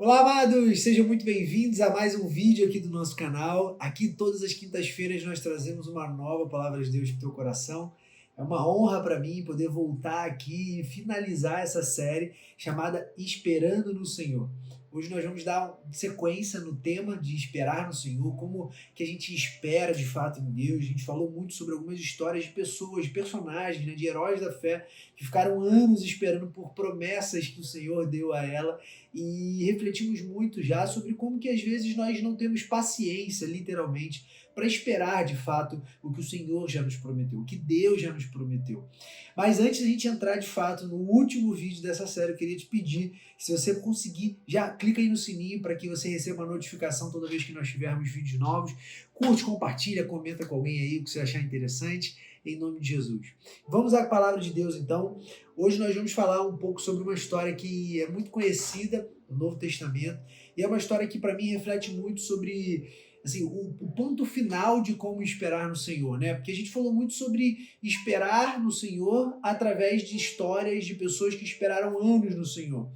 Olá, amados! Sejam muito bem-vindos a mais um vídeo aqui do nosso canal. Aqui todas as quintas-feiras nós trazemos uma nova palavra de Deus para o teu coração. É uma honra para mim poder voltar aqui e finalizar essa série chamada Esperando no Senhor. Hoje nós vamos dar sequência no tema de esperar no Senhor, como que a gente espera de fato em Deus. A gente falou muito sobre algumas histórias de pessoas, de personagens, né, de heróis da fé, que ficaram anos esperando por promessas que o Senhor deu a ela, e refletimos muito já sobre como que às vezes nós não temos paciência, literalmente, para esperar de fato o que o Senhor já nos prometeu, o que Deus já nos prometeu. Mas antes de a gente entrar de fato no último vídeo dessa série, eu queria te pedir, se você conseguir, já clica aí no sininho para que você receba uma notificação toda vez que nós tivermos vídeos novos. Curte, compartilha, comenta com alguém aí o que você achar interessante, em nome de Jesus. Vamos à palavra de Deus então. Hoje nós vamos falar um pouco sobre uma história que é muito conhecida no Novo Testamento, e é uma história que para mim reflete muito sobre assim, o ponto final de como esperar no Senhor, né? Porque a gente falou muito sobre esperar no Senhor através de histórias de pessoas que esperaram anos no Senhor.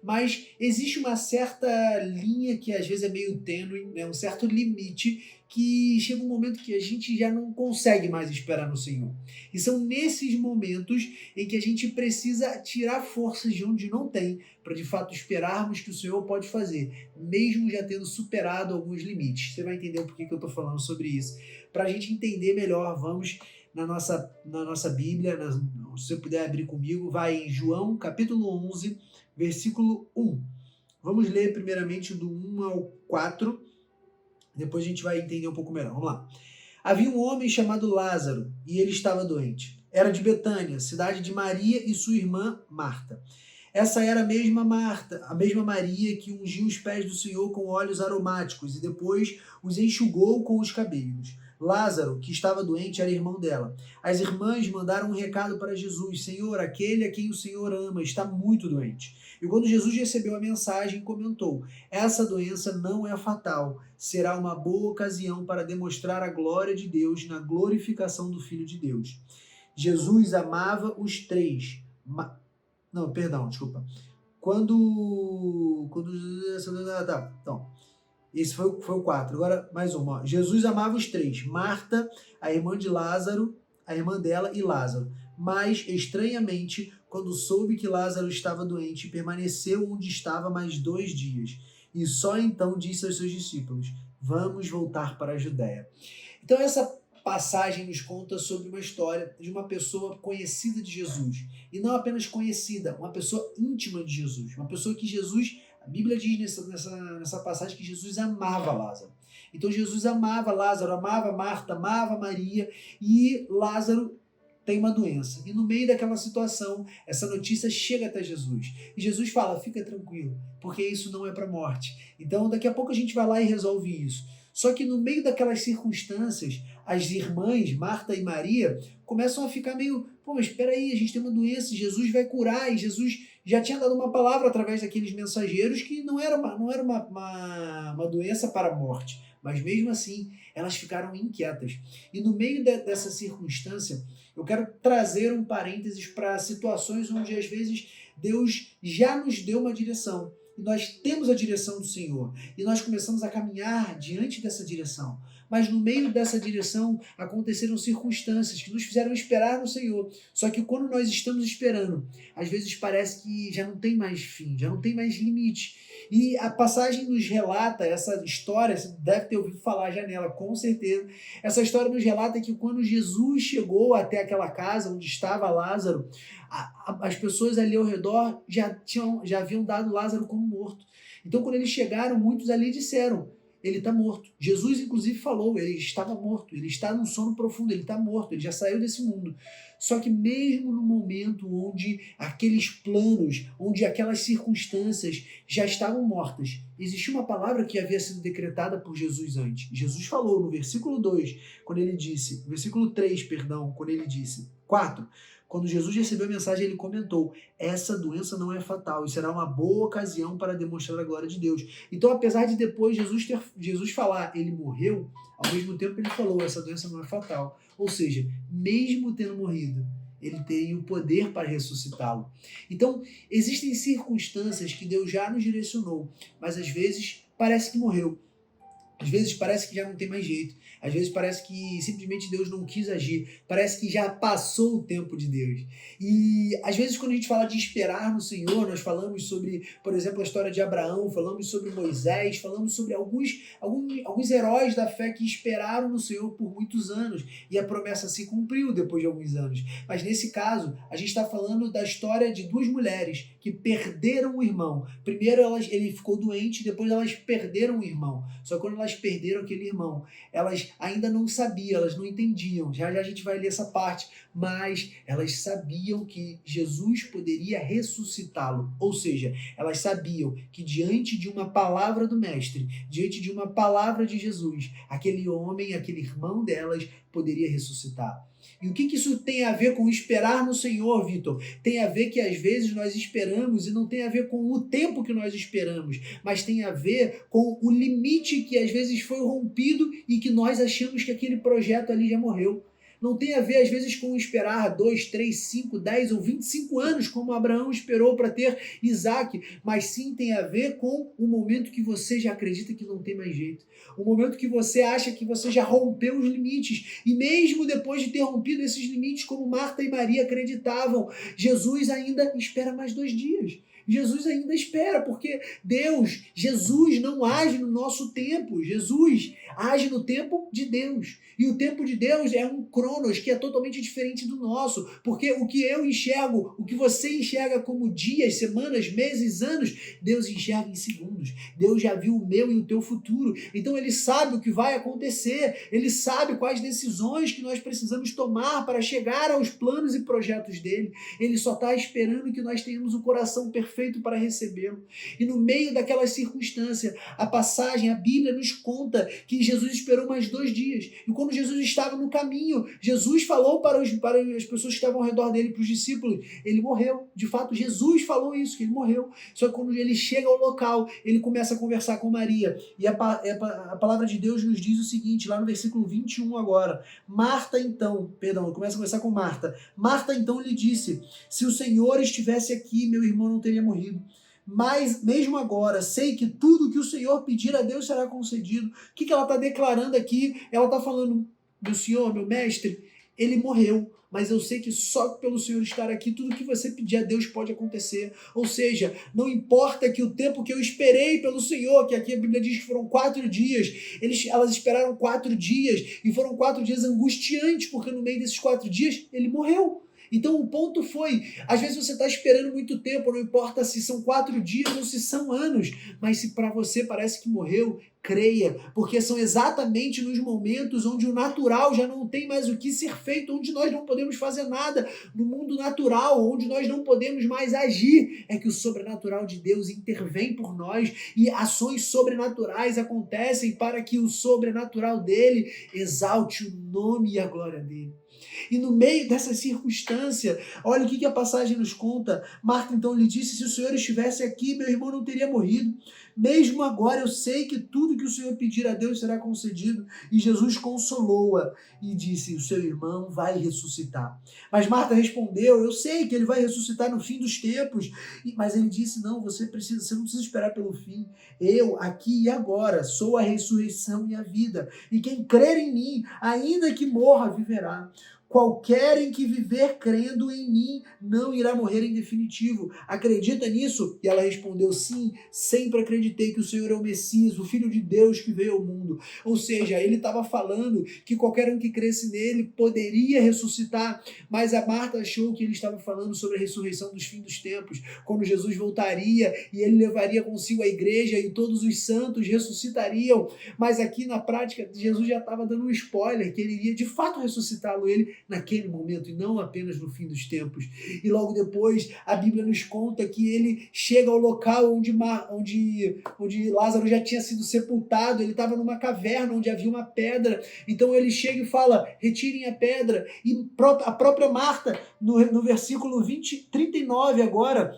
Mas existe uma certa linha que às vezes é meio tênue, né? Um certo limite que chega um momento que a gente já não consegue mais esperar no Senhor. E são nesses momentos em que a gente precisa tirar forças de onde não tem, para de fato esperarmos que o Senhor pode fazer, mesmo já tendo superado alguns limites. Você vai entender o porquê que eu estou falando sobre isso. Para a gente entender melhor, vamos na nossa Bíblia, se você puder abrir comigo, vai em João capítulo 11, versículo 1. Vamos ler primeiramente do 1 ao 4, depois a gente vai entender um pouco melhor. Vamos lá. Havia um homem chamado Lázaro, e ele estava doente. Era de Betânia, cidade de Maria e sua irmã Marta. Essa era a mesma Marta, a mesma Maria que ungiu os pés do Senhor com óleos aromáticos e depois os enxugou com os cabelos. Lázaro, que estava doente, era irmão dela. As irmãs mandaram um recado para Jesus: Senhor, aquele a quem o Senhor ama está muito doente. E quando Jesus recebeu a mensagem, comentou: essa doença não é fatal, será uma boa ocasião para demonstrar a glória de Deus na glorificação do Filho de Deus. Jesus amava os três. Não, perdão, desculpa. Tá, então, esse foi o 4. Agora, mais uma. Ó. Jesus amava os três. Marta, a irmã de Lázaro, a irmã dela e Lázaro. Mas, estranhamente, quando soube que Lázaro estava doente, permaneceu onde estava mais 2 dias. E só então disse aos seus discípulos: vamos voltar para a Judéia. Então, essa passagem nos conta sobre uma história de uma pessoa conhecida de Jesus. E não apenas conhecida, uma pessoa íntima de Jesus. Uma pessoa que Jesus, a Bíblia diz nessa passagem que Jesus amava Lázaro. Então Jesus amava Lázaro, amava Marta, amava Maria, e Lázaro tem uma doença. E no meio daquela situação, essa notícia chega até Jesus. E Jesus fala: fica tranquilo, porque isso não é para a morte. Então daqui a pouco a gente vai lá e resolve isso. Só que no meio daquelas circunstâncias, as irmãs, Marta e Maria, começam a ficar meio: pô, mas espera aí, a gente tem uma doença, Jesus vai curar, e Jesus já tinha dado uma palavra através daqueles mensageiros que não era uma doença para a morte. Mas mesmo assim, elas ficaram inquietas. E no meio dessa circunstância, eu quero trazer um parênteses para situações onde às vezes Deus já nos deu uma direção. E nós temos a direção do Senhor. E nós começamos a caminhar diante dessa direção. Mas no meio dessa direção aconteceram circunstâncias que nos fizeram esperar no Senhor. Só que quando nós estamos esperando, às vezes parece que já não tem mais fim, já não tem mais limite. E a passagem nos relata essa história, você deve ter ouvido falar já nela, com certeza. Essa história nos relata que quando Jesus chegou até aquela casa onde estava Lázaro, as pessoas ali ao redor já haviam dado Lázaro como morto. Então, quando eles chegaram, muitos ali disseram: ele está morto. Jesus, inclusive, falou: ele estava morto, ele está num sono profundo, ele está morto, ele já saiu desse mundo. Só que mesmo no momento onde aqueles planos, onde aquelas circunstâncias já estavam mortas, existia uma palavra que havia sido decretada por Jesus antes. Jesus falou no versículo 2, quando ele disse, versículo 3, perdão, quando ele disse, 4, quando Jesus recebeu a mensagem, ele comentou: essa doença não é fatal e será uma boa ocasião para demonstrar a glória de Deus. Então, apesar de depois Jesus falar, ele morreu, ao mesmo tempo ele falou: essa doença não é fatal. Ou seja, mesmo tendo morrido, ele teria o poder para ressuscitá-lo. Então, existem circunstâncias que Deus já nos direcionou, mas às vezes parece que morreu. Às vezes parece que já não tem mais jeito. Às vezes parece que simplesmente Deus não quis agir. Parece que já passou o tempo de Deus. E às vezes quando a gente fala de esperar no Senhor, nós falamos sobre, por exemplo, a história de Abraão, falamos sobre Moisés, falamos sobre alguns heróis da fé que esperaram no Senhor por muitos anos. E a promessa se cumpriu depois de alguns anos. Mas nesse caso, a gente está falando da história de duas mulheres que perderam o irmão. Primeiro ele ficou doente, depois elas perderam o irmão. Só que quando elas perderam aquele irmão, elas ainda não sabiam, elas não entendiam. Já já a gente vai ler essa parte, mas elas sabiam que Jesus poderia ressuscitá-lo. Ou seja, elas sabiam que diante de uma palavra do Mestre, diante de uma palavra de Jesus, aquele homem, aquele irmão delas poderia ressuscitar. E o que isso tem a ver com esperar no Senhor, Vitor? Tem a ver que às vezes nós esperamos e não tem a ver com o tempo que nós esperamos, mas tem a ver com o limite que às vezes foi rompido e que nós achamos que aquele projeto ali já morreu. Não tem a ver, às vezes, com esperar 2, 3, 5, 10 ou 25 anos, como Abraão esperou para ter Isaac, mas sim tem a ver com o momento que você já acredita que não tem mais jeito. O momento que você acha que você já rompeu os limites. E mesmo depois de ter rompido esses limites, como Marta e Maria acreditavam, Jesus ainda espera mais 2 dias. Jesus ainda espera, porque Jesus não age no nosso tempo. Jesus age no tempo de Deus. E o tempo de Deus é um cronos que é totalmente diferente do nosso, porque o que eu enxergo, o que você enxerga como dias, semanas, meses, anos, Deus enxerga em segundos. Deus já viu o meu e o teu futuro. Então ele sabe o que vai acontecer, ele sabe quais decisões que nós precisamos tomar para chegar aos planos e projetos dele. Ele só está esperando que nós tenhamos o coração perfeito para recebê-lo. E no meio daquela circunstância, a Bíblia nos conta que Jesus esperou mais 2 dias. E quando Jesus estava no caminho, Jesus falou para as pessoas que estavam ao redor dele, para os discípulos, ele morreu. De fato, Jesus falou isso, que ele morreu. Só que quando ele chega ao local, ele começa a conversar com Maria. E a palavra de Deus nos diz o seguinte, lá no versículo 21 agora. Começa a conversar com Marta. Marta então lhe disse, se o Senhor estivesse aqui, meu irmão não teria morrido. Mas mesmo agora, sei que tudo que o Senhor pedir a Deus será concedido. O que ela está declarando aqui? Ela está falando, meu Senhor, meu Mestre, ele morreu. Mas eu sei que só pelo Senhor estar aqui, tudo que você pedir a Deus pode acontecer. Ou seja, não importa que o tempo que eu esperei pelo Senhor, que aqui a Bíblia diz que foram 4 dias, elas esperaram 4 dias, e foram 4 dias angustiantes, porque no meio desses 4 dias, ele morreu. Então o ponto foi, às vezes você está esperando muito tempo, não importa se são 4 dias ou se são anos, mas se para você parece que morreu, creia, porque são exatamente nos momentos onde o natural já não tem mais o que ser feito, onde nós não podemos fazer nada, no mundo natural, onde nós não podemos mais agir, é que o sobrenatural de Deus intervém por nós e ações sobrenaturais acontecem para que o sobrenatural dele exalte o nome e a glória dele. E no meio dessa circunstância, olha o que a passagem nos conta. Marta então lhe disse, se o Senhor estivesse aqui, meu irmão não teria morrido. Mesmo agora eu sei que tudo que o Senhor pedir a Deus será concedido. E Jesus consolou-a e disse, o seu irmão vai ressuscitar. Mas Marta respondeu, eu sei que ele vai ressuscitar no fim dos tempos. Mas ele disse, não, você não precisa esperar pelo fim. Eu, aqui e agora, sou a ressurreição e a vida. E quem crer em mim, ainda que morra, viverá. Qualquer em que viver crendo em mim não irá morrer em definitivo. Acredita nisso? E ela respondeu, sim, sempre acreditei que o Senhor é o Messias, o Filho de Deus que veio ao mundo. Ou seja, ele estava falando que qualquer um que cresce nele poderia ressuscitar, mas a Marta achou que ele estava falando sobre a ressurreição dos fins dos tempos, quando Jesus voltaria e ele levaria consigo a igreja e todos os santos ressuscitariam. Mas aqui na prática, Jesus já estava dando um spoiler, que ele iria de fato ressuscitá-lo, ele naquele momento e não apenas no fim dos tempos. E logo depois a Bíblia nos conta que ele chega ao local onde Lázaro já tinha sido sepultado, ele estava numa caverna onde havia uma pedra, então ele chega e fala, retirem a pedra, e a própria Marta, no versículo 39 agora,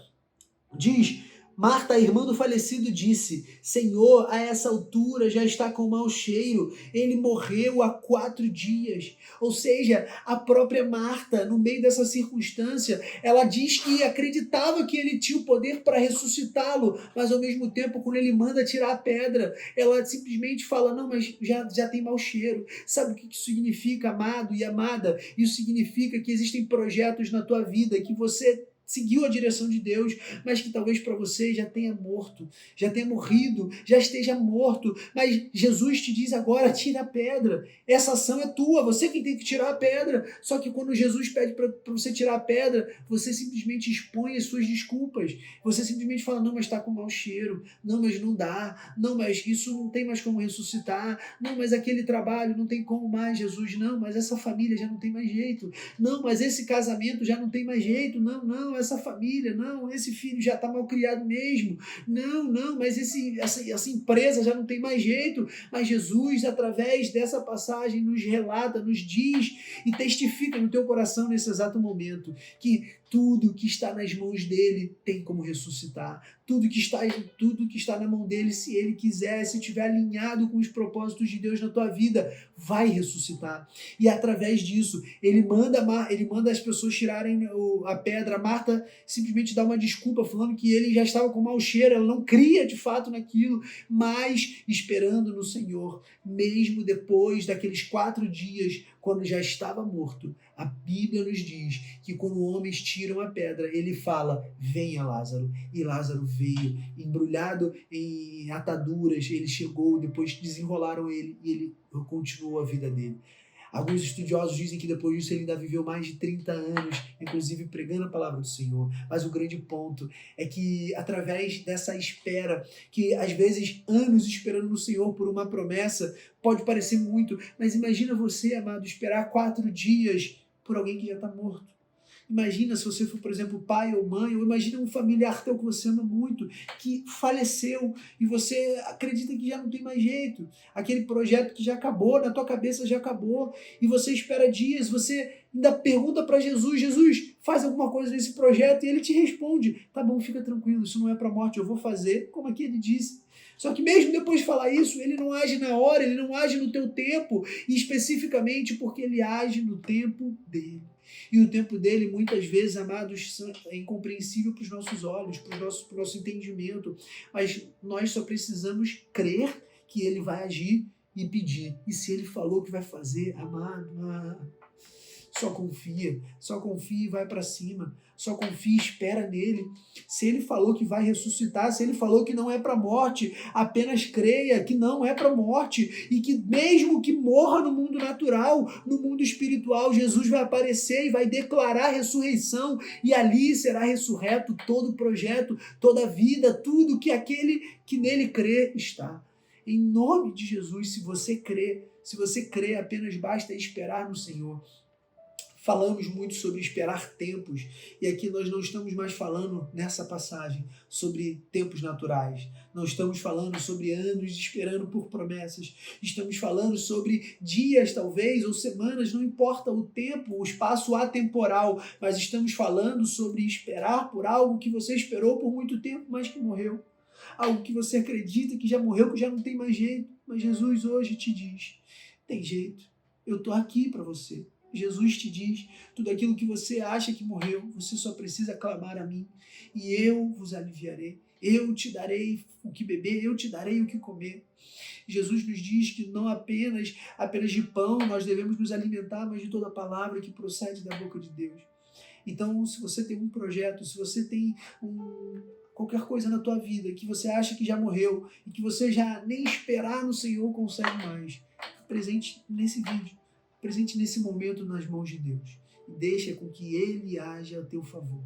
diz, Marta, a irmã do falecido, disse: Senhor, a essa altura já está com mau cheiro, ele morreu há 4 dias. Ou seja, a própria Marta, no meio dessa circunstância, ela diz que acreditava que ele tinha o poder para ressuscitá-lo, mas ao mesmo tempo, quando ele manda tirar a pedra, ela simplesmente fala: não, mas já tem mau cheiro. Sabe o que isso significa, amado e amada? Isso significa que existem projetos na tua vida que você seguiu a direção de Deus, mas que talvez para você já tenha morto, já tenha morrido, já esteja morto, mas Jesus te diz agora: tira a pedra, essa ação é tua, você que tem que tirar a pedra. Só que quando Jesus pede para você tirar a pedra, você simplesmente expõe as suas desculpas, você simplesmente fala: não, mas está com mau cheiro, não, mas não dá, não, mas isso não tem mais como ressuscitar, não, mas aquele trabalho não tem como mais, Jesus, não, mas essa família já não tem mais jeito, não, mas esse casamento já não tem mais jeito, não, essa família, não, esse filho já está mal criado mesmo, não, mas essa empresa já não tem mais jeito. Mas Jesus, através dessa passagem, nos relata, nos diz e testifica no teu coração nesse exato momento que tudo que está nas mãos dele tem como ressuscitar. Tudo que está na mão dele, se ele quiser, se estiver alinhado com os propósitos de Deus na tua vida, vai ressuscitar. E através disso, ele manda as pessoas tirarem a pedra. Marta simplesmente dá uma desculpa, falando que ele já estava com mau cheiro, ela não cria de fato naquilo, mas esperando no Senhor, mesmo depois daqueles 4 dias, quando já estava morto. A Bíblia nos diz que quando homens tiram a pedra, ele fala: venha Lázaro. E Lázaro veio, embrulhado em ataduras, ele chegou, depois desenrolaram ele e ele continuou a vida dele. Alguns estudiosos dizem que depois disso ele ainda viveu mais de 30 anos, inclusive pregando a palavra do Senhor. Mas o grande ponto é que através dessa espera, que às vezes anos esperando no Senhor por uma promessa, pode parecer muito, mas imagina você, amado, esperar 4 dias por alguém que já está morto. Imagina se você for, por exemplo, pai ou mãe, ou imagina um familiar teu que você ama muito, que faleceu e você acredita que já não tem mais jeito. Aquele projeto que já acabou, na tua cabeça já acabou, e você espera dias, você ainda pergunta para Jesus: Jesus, faz alguma coisa nesse projeto, e ele te responde: tá bom, fica tranquilo, isso não é para a morte, eu vou fazer, como aqui ele disse. Só que mesmo depois de falar isso, ele não age na hora, ele não age no teu tempo, e especificamente porque ele age no tempo dele. E o tempo dele, muitas vezes, amados, é incompreensível para os nossos olhos, para o nosso entendimento. Mas nós só precisamos crer que ele vai agir e pedir. E se ele falou que vai fazer, amado, só confia e vai para cima. Só confia e espera nele. Se ele falou que vai ressuscitar, se ele falou que não é para a morte, apenas creia que não é para a morte e que mesmo que morra no mundo natural, no mundo espiritual, Jesus vai aparecer e vai declarar a ressurreição, e ali será ressurreto todo o projeto, toda a vida, tudo que aquele que nele crê está. Em nome de Jesus, se você crê, apenas basta esperar no Senhor. Falamos muito sobre esperar tempos, e aqui nós não estamos mais falando, nessa passagem, sobre tempos naturais. Não estamos falando sobre anos esperando por promessas. Estamos falando sobre dias, talvez, ou semanas, não importa o tempo, o espaço atemporal, mas estamos falando sobre esperar por algo que você esperou por muito tempo, mas que morreu. Algo que você acredita que já morreu, que já não tem mais jeito. Mas Jesus hoje te diz: tem jeito, eu estou aqui para você. Jesus te diz: tudo aquilo que você acha que morreu, você só precisa clamar a mim, e eu vos aliviarei. Eu te darei o que beber, eu te darei o que comer. Jesus nos diz que não apenas de pão nós devemos nos alimentar, mas de toda a palavra que procede da boca de Deus. Então, se você tem um projeto, se você tem qualquer coisa na tua vida que você acha que já morreu e que você já nem esperar no Senhor consegue mais, presente nesse vídeo, presente nesse momento nas mãos de Deus, e deixa com que Ele haja a teu favor.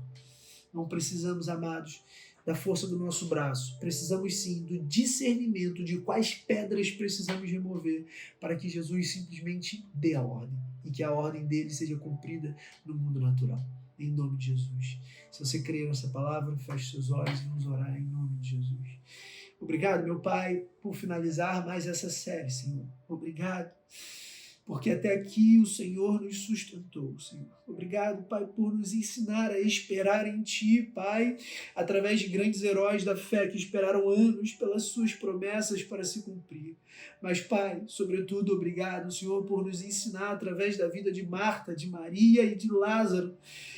Não precisamos, amados, da força do nosso braço. Precisamos sim do discernimento de quais pedras precisamos remover para que Jesus simplesmente dê a ordem e que a ordem dele seja cumprida no mundo natural. Em nome de Jesus. Se você crê nessa palavra, feche seus olhos e vamos orar em nome de Jesus. Obrigado, meu Pai, por finalizar mais essa série, Senhor. Obrigado porque até aqui o Senhor nos sustentou, Senhor. Obrigado, Pai, por nos ensinar a esperar em Ti, Pai, através de grandes heróis da fé que esperaram anos pelas Suas promessas para se cumprir. Mas, Pai, sobretudo, obrigado, Senhor, por nos ensinar através da vida de Marta, de Maria e de Lázaro,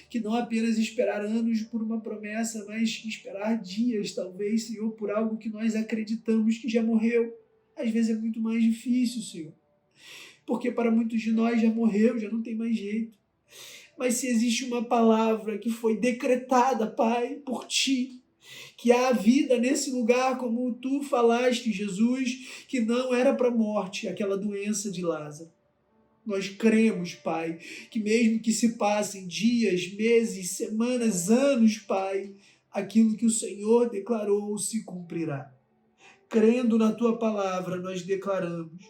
que não apenas esperar anos por uma promessa, mas esperar dias, talvez, Senhor, por algo que nós acreditamos que já morreu. Às vezes é muito mais difícil, Senhor, porque para muitos de nós já morreu, já não tem mais jeito. Mas se existe uma palavra que foi decretada, Pai, por Ti, que há vida nesse lugar, como Tu falaste, Jesus, que não era para a morte, aquela doença de Lázaro. Nós cremos, Pai, que mesmo que se passem dias, meses, semanas, anos, Pai, aquilo que o Senhor declarou se cumprirá. Crendo na Tua palavra, nós declaramos.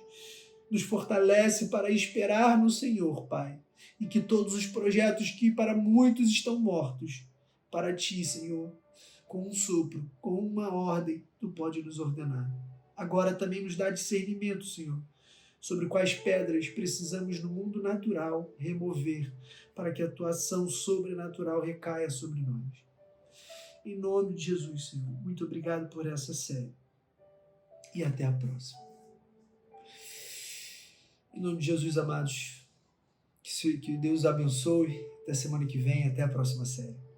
Nos fortalece para esperar no Senhor, Pai, e que todos os projetos que para muitos estão mortos, para Ti, Senhor, com um sopro, com uma ordem, Tu pode nos ordenar. Agora também nos dá discernimento, Senhor, sobre quais pedras precisamos no mundo natural remover para que a Tua ação sobrenatural recaia sobre nós. Em nome de Jesus, Senhor, muito obrigado por essa série e até a próxima. Em nome de Jesus, amados, que Deus abençoe. Até semana que vem, até a próxima série.